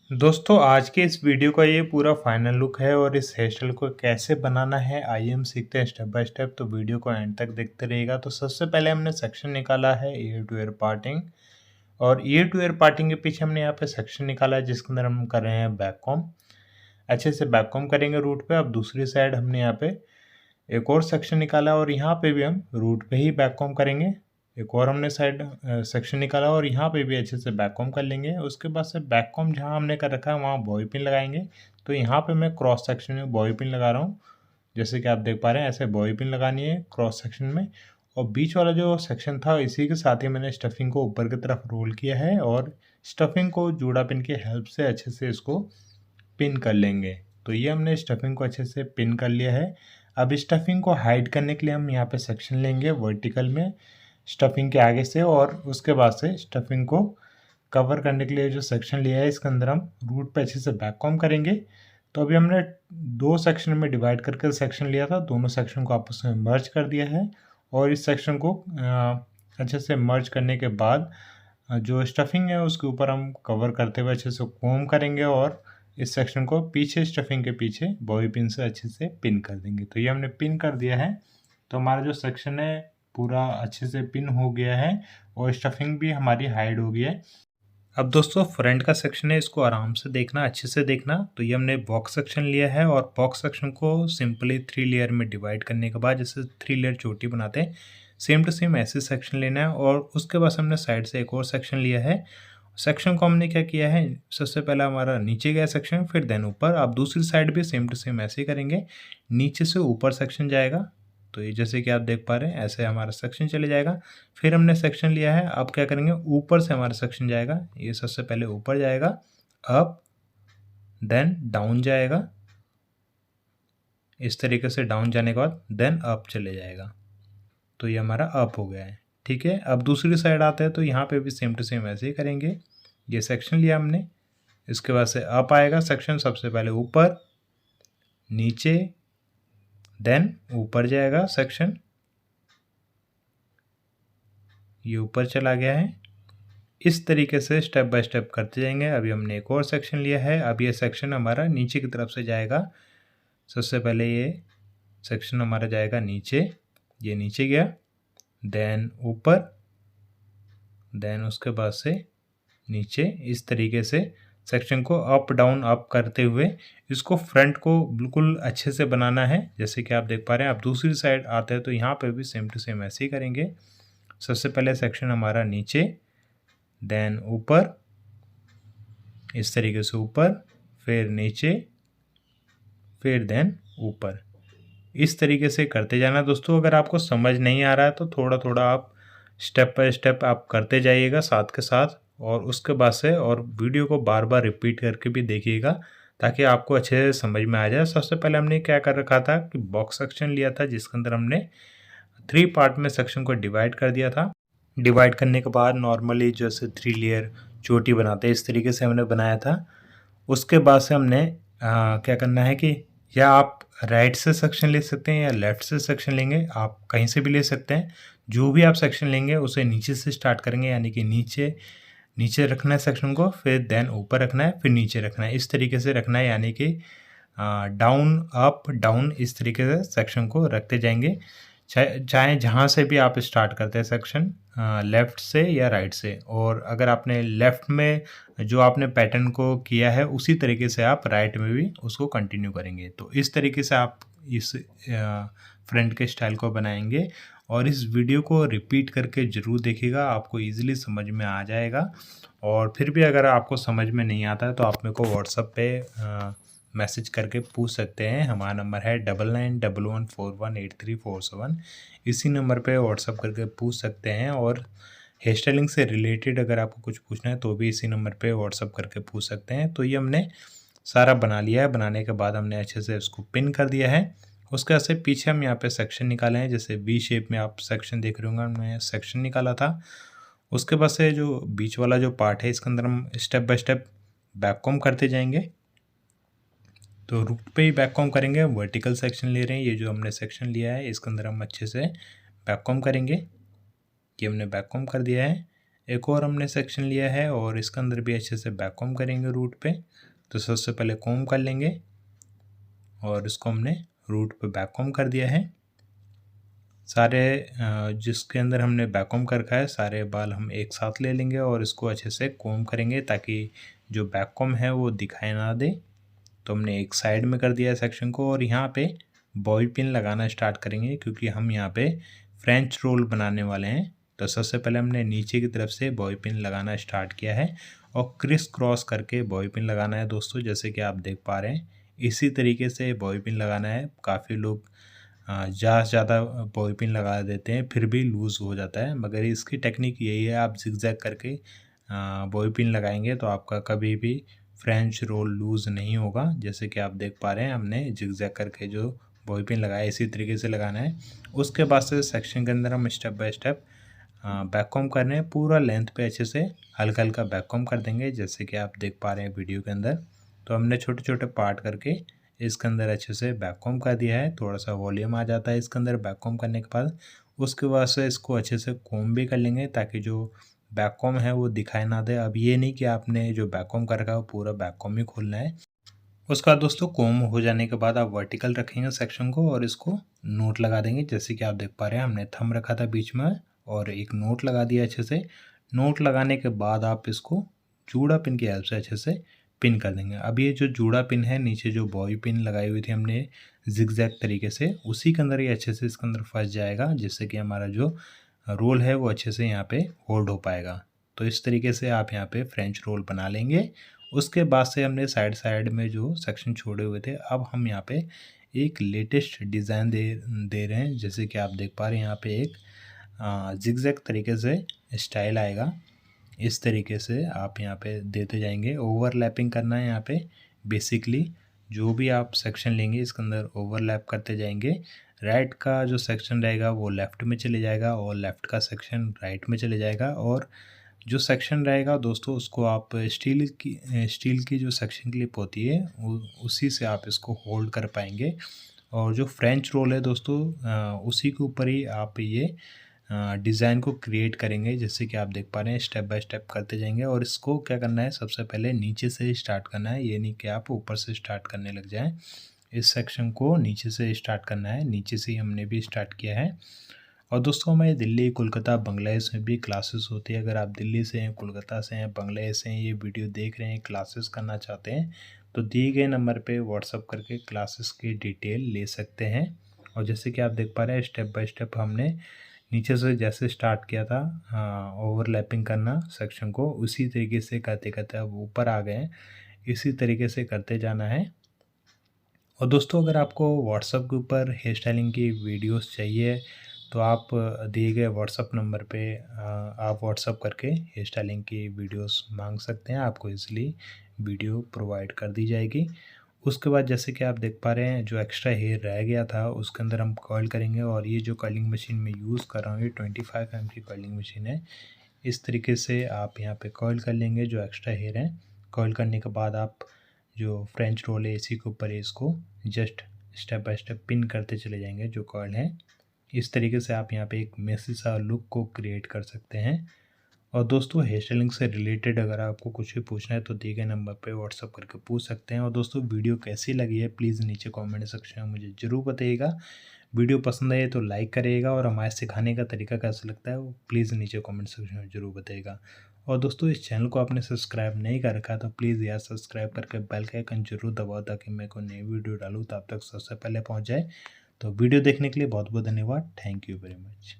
दोस्तों आज के इस वीडियो का ये पूरा फाइनल लुक है और इस हेयर स्टाइल को कैसे बनाना है आइए हम सीखते हैं स्टेप बाय स्टेप। तो वीडियो को एंड तक देखते रहिएगा। तो सबसे पहले हमने सेक्शन निकाला है ईयर टू ईयर पार्टिंग, और ईयर टू ईयर पार्टिंग के पीछे हमने यहाँ पे सेक्शन निकाला है जिसके अंदर हम कर रहे हैं बैक कॉम। अच्छे से बैक कॉम करेंगे रूट पे। अब दूसरी साइड हमने यहाँ पे एक और सेक्शन निकाला और यहाँ पे भी हम रूट पे ही बैक कॉम करेंगे। एक और हमने साइड सेक्शन निकाला और यहाँ पे भी अच्छे से बैक कॉम कर लेंगे। उसके बाद से बैक कॉम जहाँ हमने कर रखा है वहाँ बॉबी पिन लगाएंगे। तो यहाँ पे मैं क्रॉस सेक्शन में बॉबी पिन लगा रहा हूँ, जैसे कि आप देख पा रहे हैं। ऐसे बॉबी पिन लगानी है क्रॉस सेक्शन में। और बीच वाला जो सेक्शन था इसी के साथ ही मैंने स्टफिंग को ऊपर की तरफ रोल किया है और स्टफिंग को जूड़ा पिन की हेल्प से अच्छे से इसको पिन कर लेंगे। तो ये हमने स्टफिंग को अच्छे से पिन कर लिया है। अब स्टफिंग को हाइड करने के लिए हम यहाँ पे सेक्शन लेंगे वर्टिकल में स्टफिंग के आगे से, और उसके बाद से स्टफिंग को कवर करने के लिए जो सेक्शन लिया है इसके अंदर हम रूट पे अच्छे से बैक कॉम करेंगे। तो अभी हमने दो सेक्शन में डिवाइड करके सेक्शन लिया था, दोनों सेक्शन को आपस में मर्ज कर दिया है। और इस सेक्शन को अच्छे से मर्ज करने के बाद जो स्टफिंग है उसके ऊपर हम कवर करते हुए अच्छे से कोम करेंगे और इस सेक्शन को पीछे स्टफिंग के पीछे बॉबी पिन से अच्छे से पिन कर देंगे। तो ये हमने पिन कर दिया है। तो हमारा जो सेक्शन है पूरा अच्छे से पिन हो गया है और स्टफिंग भी हमारी हाइड हो गई है। अब दोस्तों फ्रंट का सेक्शन है, इसको आराम से देखना, अच्छे से देखना। तो ये हमने बॉक्स सेक्शन लिया है और बॉक्स सेक्शन को सिंपली 3 लेयर में डिवाइड करने के बाद जैसे 3 लेयर चोटी बनाते हैं सेम टू सेम ऐसे सेक्शन लेना है। और उसके बाद हमने साइड से एक और सेक्शन लिया है। सेक्शन को हमने क्या किया है, सबसे पहला हमारा नीचे गया सेक्शन, फिर देन ऊपर। आप दूसरी साइड भी सेम टू सेम ऐसे ही करेंगे, नीचे से ऊपर सेक्शन जाएगा। तो ये जैसे कि आप देख पा रहे हैं ऐसे हमारा सेक्शन चले जाएगा। फिर हमने सेक्शन लिया है, अब क्या करेंगे ऊपर से हमारा सेक्शन जाएगा। ये सबसे पहले ऊपर जाएगा, अप देन डाउन जाएगा, इस तरीके से डाउन जाने के बाद देन अप चले जाएगा। तो ये हमारा अप हो गया है, ठीक है। अब दूसरी साइड आते हैं तो यहाँ पे भी सेम टू सेम ऐसे ही करेंगे। ये सेक्शन लिया हमने, इसके बाद से अप आएगा सेक्शन, सबसे पहले ऊपर नीचे देन ऊपर जाएगा सेक्शन, ये ऊपर चला गया है। इस तरीके से स्टेप बाय स्टेप करते जाएंगे। अभी हमने एक और सेक्शन लिया है, अब ये सेक्शन हमारा नीचे की तरफ से जाएगा। सबसे पहले ये सेक्शन हमारा जाएगा नीचे, ये नीचे गया, देन ऊपर, देन उसके बाद से नीचे। इस तरीके से सेक्शन को अप डाउन अप करते हुए इसको फ्रंट को बिल्कुल अच्छे से बनाना है, जैसे कि आप देख पा रहे हैं। आप दूसरी साइड आते हैं तो यहाँ पे भी सेम टू सेम ऐसे ही करेंगे। सबसे पहले सेक्शन हमारा नीचे, देन ऊपर, इस तरीके से ऊपर, फिर नीचे, फिर देन ऊपर। इस तरीके से करते जाना दोस्तों। अगर आपको समझ नहीं आ रहा है तो थोड़ा थोड़ा आप स्टेप बाय स्टेप आप करते जाइएगा साथ के साथ, और उसके बाद से और वीडियो को बार बार रिपीट करके भी देखिएगा ताकि आपको अच्छे से समझ में आ जाए। सबसे पहले हमने क्या कर रखा था कि बॉक्स सेक्शन लिया था जिसके अंदर हमने 3 पार्ट में सेक्शन को डिवाइड कर दिया था। डिवाइड करने के बाद नॉर्मली जैसे 3 लेयर चोटी बनाते हैं इस तरीके से हमने बनाया था। उसके बाद से हमने क्या करना है कि या आप राइट से सेक्शन ले सकते हैं या लेफ़्ट से सेक्शन लेंगे, आप कहीं से भी ले सकते हैं। जो भी आप सेक्शन लेंगे उसे नीचे से स्टार्ट करेंगे, यानी कि नीचे नीचे रखना है सेक्शन को, फिर देन ऊपर रखना है, फिर नीचे रखना है। इस तरीके से रखना है, यानी कि डाउन अप डाउन इस तरीके से सेक्शन को रखते जाएंगे। चाहे जहाँ से भी आप स्टार्ट करते हैं सेक्शन, लेफ़्ट से या राइट से। और अगर आपने लेफ़्ट में जो आपने पैटर्न को किया है उसी तरीके से आप राइट में भी उसको कंटिन्यू करेंगे। तो इस तरीके से आप इस फ्रंट के स्टाइल को बनाएंगे। और इस वीडियो को रिपीट करके ज़रूर देखिएगा, आपको ईज़िली समझ में आ जाएगा। और फिर भी अगर आपको समझ में नहीं आता है तो आप मेरे को व्हाट्सएप पे मैसेज करके पूछ सकते हैं। हमारा नंबर है 9911418347। इसी नंबर पे व्हाट्सएप करके पूछ सकते हैं। और हेयर स्टाइलिंग से रिलेटेड अगर आपको कुछ पूछना है तो भी इसी नंबर पे व्हाट्सएप करके पूछ सकते हैं। तो ये हमने सारा बना लिया है। बनाने के बाद हमने अच्छे से उसको पिन कर दिया है। उसके बाद से पीछे हम यहाँ पे सेक्शन निकाले हैं, जैसे वी शेप में आप सेक्शन देख रहे होंगे, हमने सेक्शन निकाला था। उसके बाद से जो बीच वाला जो पार्ट है इसके अंदर हम step by step back com करते जाएंगे। तो रूट पे ही बैक कॉम करेंगे, वर्टिकल सेक्शन ले रहे हैं। ये जो हमने सेक्शन लिया है इसके अंदर हम अच्छे से बैक कॉम करेंगे। ये हमने बैक कॉम कर दिया है। एक और हमने सेक्शन लिया है और इसके अंदर भी अच्छे से बैक कॉम्ब करेंगे रूट पे। तो सबसे पहले कॉम्ब कर लेंगे और इसको हमने रूट पे बैक कॉम्ब कर दिया है। सारे जिसके अंदर हमने बैक कॉम्ब कर रखा है सारे बाल हम एक साथ ले लेंगे और इसको अच्छे से कॉम्ब करेंगे ताकि जो बैक कॉम्ब है वो दिखाई ना दे। तो हमने एक साइड में कर दिया है सेक्शन को और यहाँ पे बॉबी पिन लगाना स्टार्ट करेंगे क्योंकि हम यहाँ पे फ्रेंच रोल बनाने वाले हैं। तो सबसे पहले हमने नीचे की तरफ से बॉबी पिन लगाना स्टार्ट किया है और क्रिस क्रॉस करके बॉबी पिन लगाना है दोस्तों, जैसे कि आप देख पा रहे हैं। इसी तरीके से बॉबी पिन लगाना है। काफ़ी लोग ज़्यादा बॉबी पिन लगा देते हैं फिर भी लूज़ हो जाता है, मगर इसकी टेक्निक यही है, आप ज़िगज़ैग करके बॉबी पिन लगाएंगे तो आपका कभी भी फ्रेंच रोल लूज़ नहीं होगा। जैसे कि आप देख पा रहे हैं हमने ज़िगज़ैग करके जो बॉबी पिन लगाया इसी तरीके से लगाना है। उसके बाद से सेक्शन के अंदर हम step by step back comb कर रहे हैं। पूरा लेंथ पे अच्छे से हल्का हल्का बैक कॉम्ब कर देंगे जैसे कि आप देख पा रहे हैं वीडियो के अंदर। तो हमने छोटे छोटे पार्ट करके इसके अंदर अच्छे से बैक कॉम्ब कर दिया है। थोड़ा सा वॉल्यूम आ जाता है इसके अंदर बैक कॉम्ब करने के बाद। उसके बाद से इसको अच्छे से कॉम्ब भी कर लेंगे ताकि जो बैक कॉम्ब है वो दिखाई ना दे। अब ये नहीं कि आपने जो बैक कॉम्ब कर रखा है वो पूरा बैक कॉम्ब ही खोलना है। उसका दोस्तों कॉम्ब हो जाने के बाद आप वर्टिकल रखेंगे सेक्शन को और इसको नोट लगा देंगे जैसे कि आप देख पा रहे हैं। हमने थंब रखा था बीच में और एक नोट लगा दिया अच्छे से। नोट लगाने के बाद आप इसको जूड़ा पिन की हेल्प से अच्छे से पिन कर देंगे। अब ये जो जूड़ा पिन है नीचे जो बॉबी पिन लगाई हुई थी हमने जिगजैग तरीके से, उसी के अंदर ये अच्छे से इसके अंदर फंस जाएगा जिससे कि हमारा जो रोल है वो अच्छे से यहाँ पे होल्ड हो पाएगा। तो इस तरीके से आप यहाँ पे फ्रेंच रोल बना लेंगे। उसके बाद से हमने साइड साइड में जो सेक्शन छोड़े हुए थे अब हम यहाँ पे एक लेटेस्ट डिज़ाइन दे रहे हैं। जैसे कि आप देख पा रहे हैं यहाँ पे एक जिगजैग तरीके से स्टाइल आएगा। इस तरीके से आप यहाँ पे देते जाएंगे। ओवरलैपिंग करना है यहाँ पे। बेसिकली जो भी आप सेक्शन लेंगे इसके अंदर ओवरलैप करते जाएंगे। राइट का जो सेक्शन रहेगा वो लेफ़्ट में चले जाएगा और लेफ़्ट का सेक्शन राइट में चले जाएगा। और जो सेक्शन रहेगा दोस्तों उसको आप स्टील की जो सेक्शन क्लिप होती है उसी से आप इसको होल्ड कर पाएंगे। और जो फ्रेंच रोल है दोस्तों उसी के ऊपर ही आप ये डिज़ाइन को क्रिएट करेंगे। जैसे कि आप देख पा रहे हैं स्टेप बाय स्टेप करते जाएंगे। और इसको क्या करना है, सबसे पहले नीचे से स्टार्ट करना है, ये नहीं कि आप ऊपर से स्टार्ट करने लग जाएं। इस सेक्शन को नीचे से स्टार्ट करना है। नीचे से ही हमने भी स्टार्ट किया है। और दोस्तों हमारे दिल्ली, कोलकाता, बांग्लादेश में भी क्लासेस होती है। अगर आप दिल्ली से हैं, कोलकाता से हैं, बांग्लादेश से हैं, ये वीडियो देख रहे हैं, क्लासेस करना चाहते हैं तो दिए गए नंबर पे व्हाट्सअप करके क्लासेस की डिटेल ले सकते हैं। और जैसे कि आप देख पा रहे हैं स्टेप बाय स्टेप हमने नीचे से जैसे स्टार्ट किया था ओवरलैपिंग करना सेक्शन को, उसी तरीके से करते करते अब ऊपर आ गए हैं। इसी तरीके से करते जाना है। और दोस्तों अगर आपको व्हाट्सअप के ऊपर हेयर स्टाइलिंग की वीडियोस चाहिए तो आप दिए गए व्हाट्सअप नंबर पे आप व्हाट्सअप करके हेयर स्टाइलिंग की वीडियोस मांग सकते हैं। आपको इसलिए वीडियो प्रोवाइड कर दी जाएगी। उसके बाद जैसे कि आप देख पा रहे हैं जो एक्स्ट्रा हेयर रह गया था उसके अंदर हम कर्ल करेंगे। और ये जो कर्लिंग मशीन में यूज़ कर रहा हूँ ये 25 एम की कर्लिंग मशीन है। इस तरीके से आप यहाँ पे कर्ल कर लेंगे जो एक्स्ट्रा हेयर है। कर्ल करने के बाद आप जो फ्रेंच रोल है इसी के ऊपर इसको just step by step pin करते चले जाएंगे जो कर्ल है। इस तरीके से आप यहाँ पे एक मेसी सा लुक को क्रिएट कर सकते हैं। और दोस्तों हेयर स्टाइलिंग से रिलेटेड अगर आपको कुछ भी पूछना है तो दिए गए नंबर पे व्हाट्सअप करके पूछ सकते हैं। और दोस्तों वीडियो कैसी लगी है प्लीज़ नीचे कमेंट सेक्शन में मुझे ज़रूर बताइएगा। वीडियो पसंद आए तो लाइक करिएगा और हमारे सिखाने का तरीका कैसा लगता है वो प्लीज़ नीचे कमेंट सेक्शन में ज़रूर बताइएगा। और दोस्तों इस चैनल को आपने सब्सक्राइब नहीं कर रखा तो प्लीज़ यार सब्सक्राइब करके बेल का आइकन जरूर दबाओ ताकि मैं कोई नई वीडियो डालूँ तो आप तक सबसे पहले पहुँच जाए। तो वीडियो देखने के लिए बहुत बहुत धन्यवाद। Thank you very much.